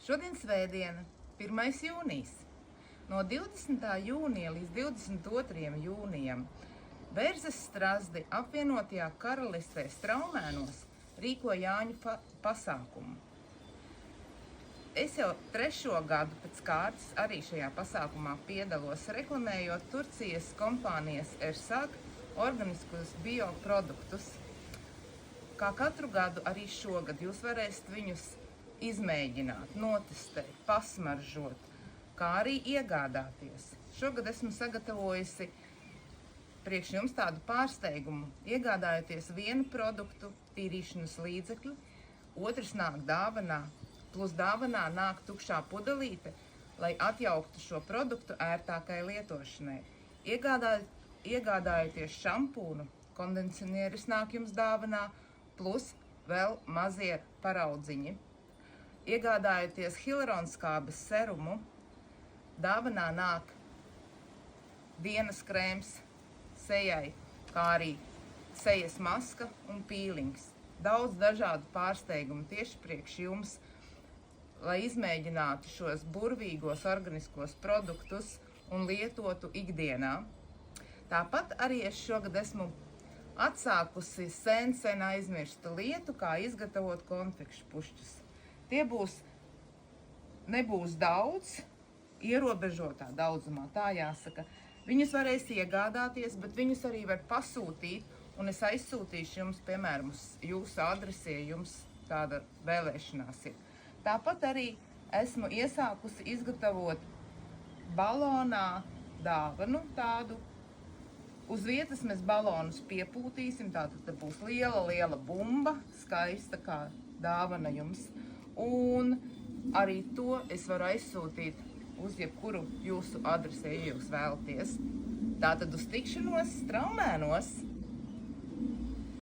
Šodien svētdiena, 1. jūnijas. No 20. jūnija līdz 22. jūnijam Bērzes Strazdi apvienotajā karalistē Straumēnos rīko Jāņu pasākumu. Es jau 3. gadu pēc kārtas arī šajā pasākumā piedalos, reklamējot Turcijas kompānijas Ersag organiskus bioproduktus. Kā katru gadu, arī šogad jūs varēsiet viņus izmēģināt, notestēt, pasmaržot, kā arī iegādāties. Šogad esmu sagatavojusi priekš jums tādu pārsteigumu. Iegādājoties vienu produktu, tīrīšanas līdzekļu, otrs nāk dāvanā, plus dāvanā nāk tukšā pudelīte, lai atjauktu šo produktu ērtākai lietošanai. Iegādājoties šampūnu, kondicionieris nāk jums dāvanā, plus vēl mazie paraudziņi. Iegādājoties hialuronskābes serumu, dāvanā nāk dienas krēms sejai, kā arī sejas maska un pīlings. Daudz dažādu pārsteigumu tieši priekš jums, lai izmēģinātu šos burvīgos organiskos produktus un lietotu ikdienā. Tāpat arī es šogad esmu atsākusi sen aizmirstu lietu, kā izgatavot konfekšu pušķus. Tie nebūs daudz, ierobežotā daudzumā, tā jāsaka. Viņus varēs iegādāties, bet viņus arī var pasūtīt, un es aizsūtīšu jums, piemēram, uz jūsu adresi, ja jums tāda vēlēšanās ir. Tāpat arī esmu iesākusi izgatavot balonā dāvanu tādu. Uz vietas mēs balonus piepūtīsim, tātad te būs liela bumba, skaista kā dāvana jums. Un arī to es varu aizsūtīt uz jebkuru jūsu adresi, ja jūs vēlaties. Tātad uz tikšanos Straumēnos!